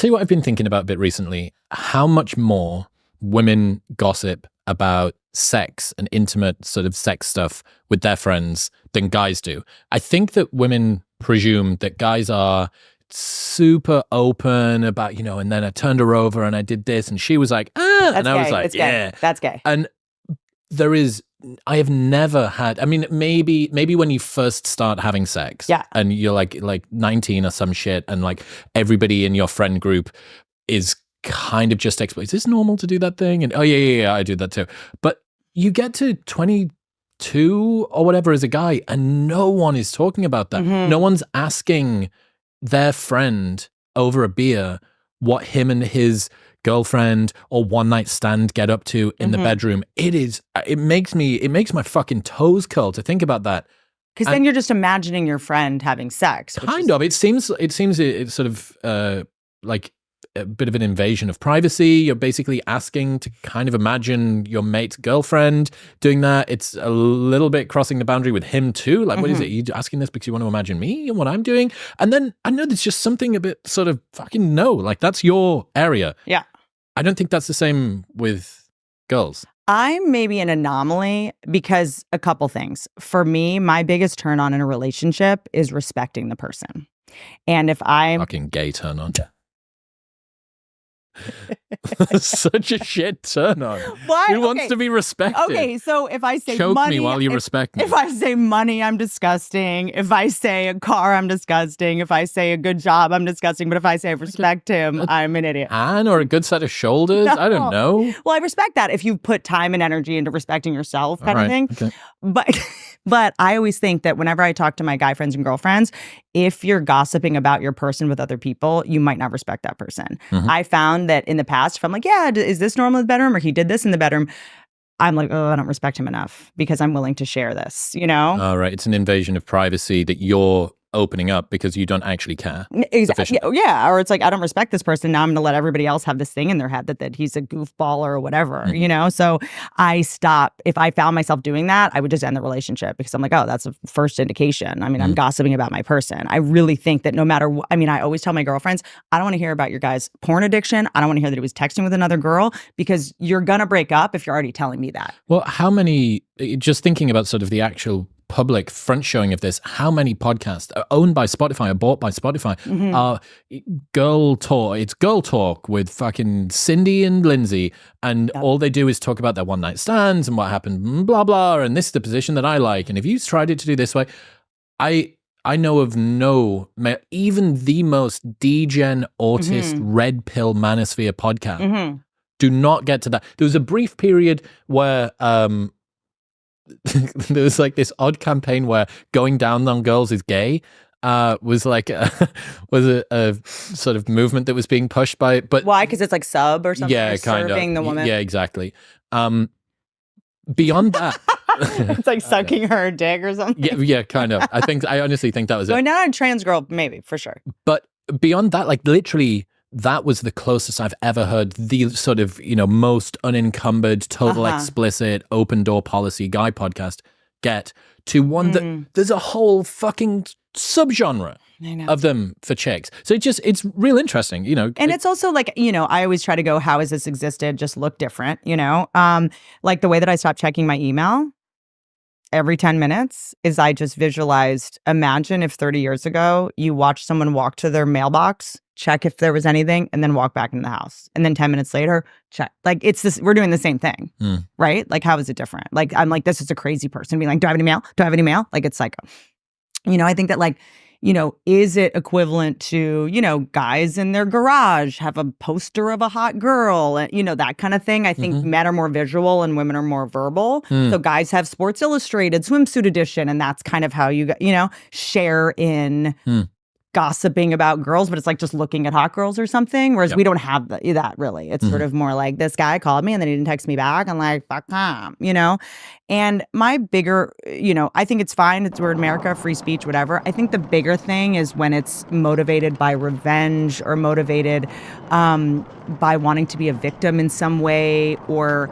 Tell you what I've been thinking about a bit recently, how much more women gossip about sex and intimate sort of sex stuff with their friends than guys do. I think that women presume that guys are super open about, and then I turned her over and I did this and she was like, and I was like, yeah. That's gay. And I have never had, I mean, maybe when you first start having sex and you're like 19 or some shit and like everybody in your friend group is kind of just is this normal to do that thing? And oh yeah, I do that too. But you get to 22 or whatever as a guy and no one is talking about that. Mm-hmm. No one's asking their friend over a beer what him and his girlfriend or one night stand get up to in the bedroom. It makes my fucking toes curl to think about that. Because then you're just imagining your friend having sex. It seems it's sort of like a bit of an invasion of privacy. You're basically asking to kind of imagine your mate's girlfriend doing that. It's a little bit crossing the boundary with him too. Like, what is it? Are you asking this because you want to imagine me and what I'm doing? And then I know there's just something a bit sort of fucking no. Like, that's your area. Yeah. I don't think that's the same with girls. I'm maybe an anomaly because a couple things. For me, my biggest turn on in a relationship is respecting the person. And if I'm... Fucking gay turn on. Such a shit turn on. Why? Who wants to be respected? Okay, so if I say choke money, me while you respect me. If I say money, I'm disgusting. If I say a car, I'm disgusting. If I say a good job, I'm disgusting. But if I say I respect him, I'm an idiot. Or a good set of shoulders? No. I don't know. Well, I respect that if you put time and energy into respecting yourself, kind of thing. Okay. But I always think that whenever I talk to my guy friends and girlfriends, if you're gossiping about your person with other people, you might not respect that person. Mm-hmm. I found that in the past, if I'm like, yeah, is this normal in the bedroom? Or he did this in the bedroom, I'm like, oh, I don't respect him enough because I'm willing to share this, Oh, right. It's an invasion of privacy that you're opening up because you don't actually care. Exactly. Yeah. Or it's like, I don't respect this person. Now I'm going to let everybody else have this thing in their head that he's a goofball or whatever, So I stop. If I found myself doing that, I would just end the relationship because I'm like, oh, that's a first indication. I mean, I'm gossiping about my person. I really think that no matter what, I always tell my girlfriends, I don't want to hear about your guy's porn addiction. I don't want to hear that he was texting with another girl because you're going to break up if you're already telling me that. Well, how many, just thinking about sort of the actual public front showing of this, how many podcasts are owned by Spotify or bought by Spotify are girl talk? It's girl talk with fucking Cindy and Lindsay, and all they do is talk about their one night stands and what happened, blah blah, and this is the position that I like, and if you tried it to do this way, I know of even the most degen autist red pill manosphere podcast do not get to that. There was a brief period where there was like this odd campaign where going down on girls is gay was like a sort of movement that was being pushed by. But why? Because it's like sub or something. Yeah, kind serving of. The woman. Yeah, exactly. Beyond that, it's like sucking her dick or something. Yeah, kind of. I honestly think that was going down on a trans girl, maybe for sure. But beyond that, like literally. That was the closest I've ever heard the sort of, most unencumbered, total explicit, open door policy guy podcast get to one that there's a whole fucking subgenre of them for chicks. So it's real interesting, And it's also like, I always try to go, how has this existed? Just look different, like the way that I stopped checking my email every 10 minutes is I just visualized, imagine if 30 years ago you watched someone walk to their mailbox, check if there was anything, and then walk back into the house. And then 10 minutes later, check. Like it's this, we're doing the same thing, right? Like, how is it different? Like, I'm like, this is a crazy person being like, do I have any mail? Do I have any mail? Like, it's like, I think that like, is it equivalent to, guys in their garage have a poster of a hot girl, and, that kind of thing. I think men are more visual and women are more verbal. So guys have Sports Illustrated swimsuit edition, and that's kind of how you, share in gossiping about girls, but it's like just looking at hot girls or something, whereas we don't have that really. It's sort of more like, this guy called me and then he didn't text me back. I'm like, fuck him, And my bigger, I think it's fine. We're in America, free speech, whatever. I think the bigger thing is when it's motivated by revenge or motivated by wanting to be a victim in some way, or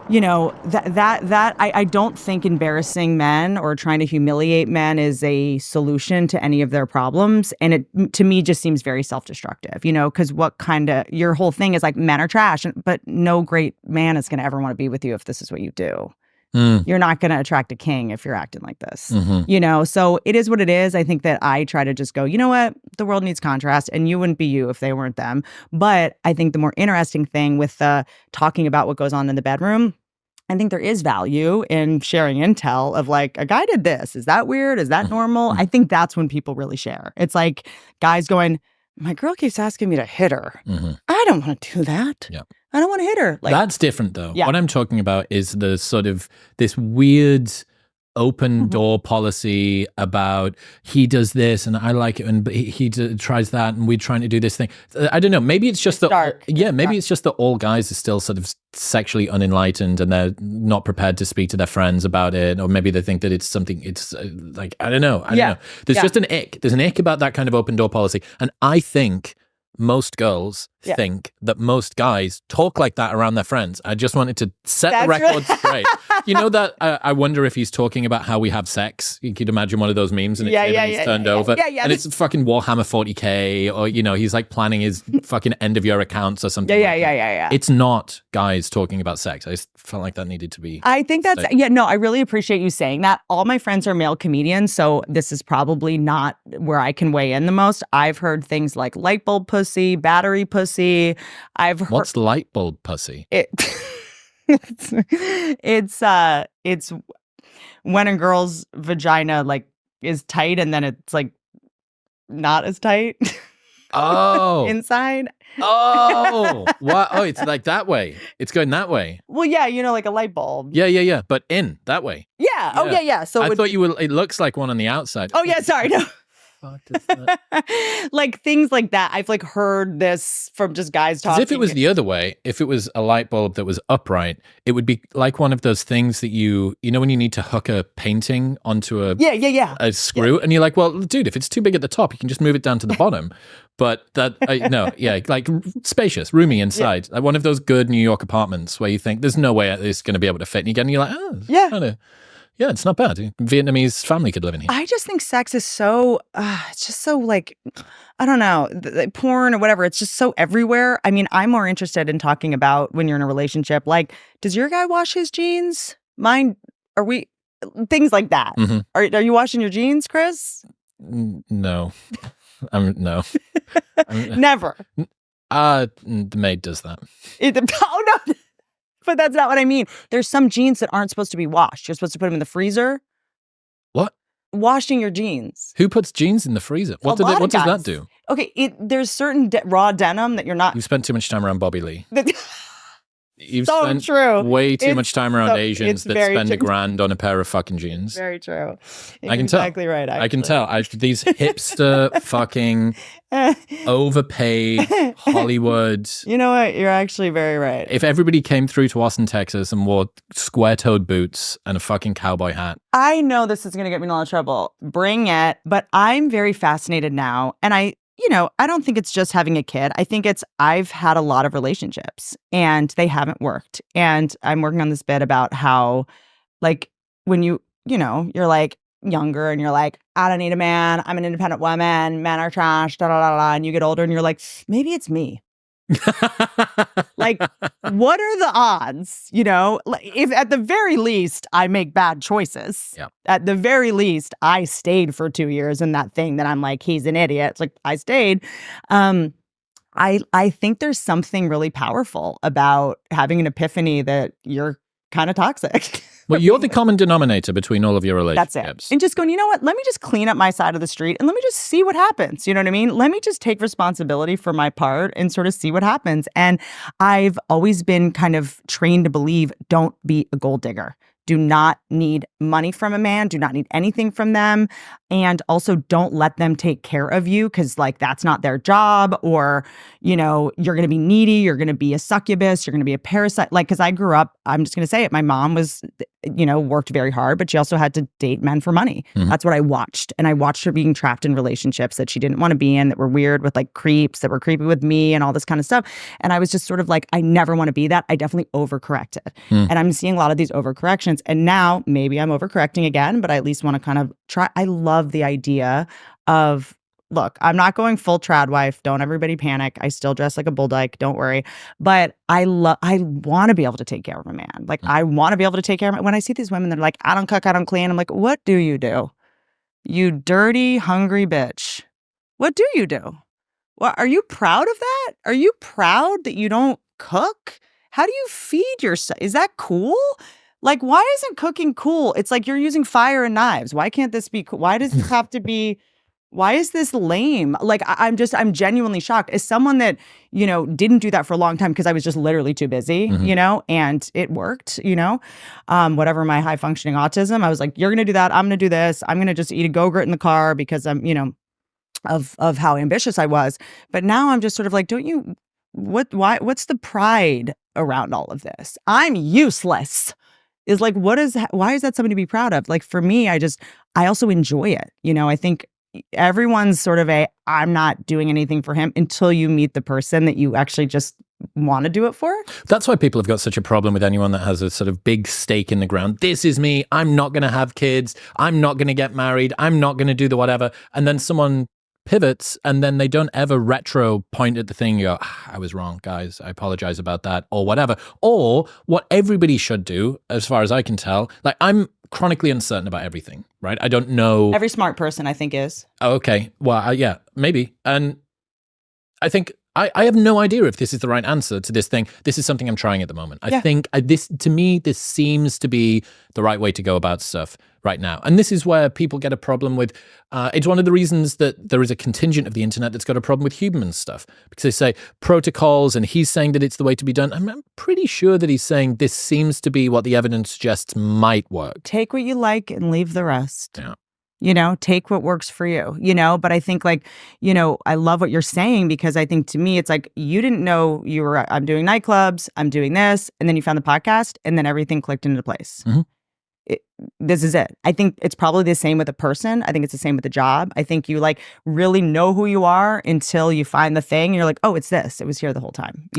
I don't think embarrassing men or trying to humiliate men is a solution to any of their problems. And it, to me, just seems very self-destructive, because your whole thing is like men are trash, but no great man is going to ever want to be with you if this is what you do. You're not going to attract a king if you're acting like this, so it is what it is. I think that I try to just go, you know what? The world needs contrast, and you wouldn't be you if they weren't them. But I think the more interesting thing with talking about what goes on in the bedroom, I think there is value in sharing intel of like, a guy did this. Is that weird? Is that normal? I think that's when people really share. It's like guys going, my girl keeps asking me to hit her. I don't want to do that. Yeah. I don't want to hit her. Like, that's different though. Yeah. What I'm talking about is the sort of this weird open door policy about he does this and I like it and he tries that and we're trying to do this thing. I don't know. Maybe it's just it's just that all guys are still sort of sexually unenlightened and they're not prepared to speak to their friends about it, or maybe they think that it's something. It's like I don't know. There's just an ick. There's an ick about that kind of open door policy, and I think most girls think that most guys talk like that around their friends. I just wanted to set the record straight. You know that I wonder if he's talking about how we have sex. You could imagine one of those memes and he's turned over. And it's fucking Warhammer 40K, or he's like planning his fucking end of year accounts or something. Yeah. It's not guys talking about sex. I just felt like that needed to be. I think that's I really appreciate you saying that. All my friends are male comedians, so this is probably not where I can weigh in the most. I've heard things like light bulb pussy, battery pussy. What's light bulb pussy? It's when a girl's vagina like is tight and then it's like not as tight. Oh. Inside. Oh. What? Oh, it's like that way. It's going that way. Well, yeah, like a light bulb. Yeah. But in that way. Yeah. Oh, yeah. So I thought it looks like one on the outside. Oh, yeah. Sorry. No. That? Like things like that. I've like heard this from just guys talking. If it was the other way, if it was a light bulb that was upright, it would be like one of those things that you know when you need to hook a painting onto a screw, and you're like, well, dude, if it's too big at the top, you can just move it down to the bottom. But like spacious, roomy inside, like one of those good New York apartments where you think there's no way it's going to be able to fit, and you're like, yeah, it's not bad. Vietnamese family could live in here. I just think sex is so, it's just so like, I don't know, porn or whatever. It's just so everywhere. I mean, I'm more interested in talking about when you're in a relationship. Like, does your guy wash his jeans? Mine, things like that. Are you washing your jeans, Chris? No. No. Never. The maid does that. Oh, no. But that's not what I mean. There's some jeans that aren't supposed to be washed. You're supposed to put them in the freezer. What? Washing your jeans. Who puts jeans in the freezer? What does that do? Okay, there's certain raw denim that you're not. You spent too much time around Bobby Lee. You've so spent true. way too much time around Asians that spend $1,000 on a pair of fucking jeans. Very true. I can tell. Exactly right. Actually. I can tell. These hipster fucking overpaid Hollywood. You know what? You're actually very right. If everybody came through to Austin, Texas and wore square-toed boots and a fucking cowboy hat. I know this is going to get me in a lot of trouble. Bring it. But I'm very fascinated now. And I don't think it's just having a kid. I think I've had a lot of relationships and they haven't worked. And I'm working on this bit about how, like, when you're like younger and you're like, I don't need a man. I'm an independent woman. Men are trash, da da da da. And you get older and you're like, maybe it's me. Like, what are the odds? If at the very least I make bad choices, at the very least I stayed for 2 years in that thing that I'm like, he's an idiot. It's like, I stayed. I think there's something really powerful about having an epiphany that you're kind of toxic. Well, you're the common denominator between all of your relationships. That's it. And just going, you know what? Let me just clean up my side of the street and let me just see what happens. You know what I mean? Let me just take responsibility for my part and sort of see what happens. And I've always been kind of trained to believe, don't be a gold digger. Do not need money from a man. Do not need anything from them. And also don't let them take care of you because like that's not their job, or, you're going to be needy. You're going to be a succubus. You're going to be a parasite. Like, because I grew up, I'm just going to say it. My mom was worked very hard, but she also had to date men for money. That's what I watched. And I watched her being trapped in relationships that she didn't want to be in, that were weird, with like creeps that were creepy with me and all this kind of stuff. And I was just sort of like, I never want to be that. I definitely overcorrected. And I'm seeing a lot of these overcorrections. And now maybe I'm overcorrecting again, but I at least want to kind of try. I love the idea of, look, I'm not going full trad wife. Don't everybody panic. I still dress like a bull dyke. Don't worry. But I want to be able to take care of a man. Like, I want to be able to take care of him. When I see these women that are like, I don't cook, I don't clean. I'm like, what do you do? You dirty, hungry bitch. What do you do? Well, are you proud of that? Are you proud that you don't cook? How do you feed yourself? Is that cool? Like, why isn't cooking cool? It's like you're using fire and knives. Why can't this be cool? Why does this have to be... Why is this lame? Like, I'm genuinely shocked. As someone that, didn't do that for a long time because I was just literally too busy, and it worked, whatever my high functioning autism, I was like, you're going to do that. I'm going to do this. I'm going to just eat a Go-Gurt in the car because I'm, of how ambitious I was. But now I'm just sort of like, what's the pride around all of this? I'm useless. Is like, why is that something to be proud of? Like, for me, I also enjoy it. I think everyone's sort of I'm not doing anything for him until you meet the person that you actually just want to do it for. That's why people have got such a problem with anyone that has a sort of big stake in the ground. This is me. I'm not going to have kids. I'm not going to get married. I'm not going to do the whatever. And then someone pivots and then they don't ever retro point at the thing. You go, I was wrong, guys. I apologize about that, or whatever. Or what everybody should do, as far as I can tell, like, I'm chronically uncertain about everything, right? I don't know. Every smart person, I think, is. Oh, okay. Well, yeah, maybe. And I think I have no idea if this is the right answer to this thing. This is something I'm trying at the moment. I think to me, this seems to be the right way to go about stuff right now. And this is where people get a problem with, it's one of the reasons that there is a contingent of the internet that's got a problem with human stuff. Because they say protocols, and he's saying that it's the way to be done. I'm pretty sure that he's saying this seems to be what the evidence suggests might work. Take what you like and leave the rest. Yeah. Take what works for you, but I think like, I love what you're saying, because I think to me, it's like, you didn't know I'm doing nightclubs, I'm doing this, and then you found the podcast, and then everything clicked into place. This is it. I think it's probably the same with a person. I think it's the same with a job. I think you like really know who you are until you find the thing and you're like, oh, it's this. It was here the whole time,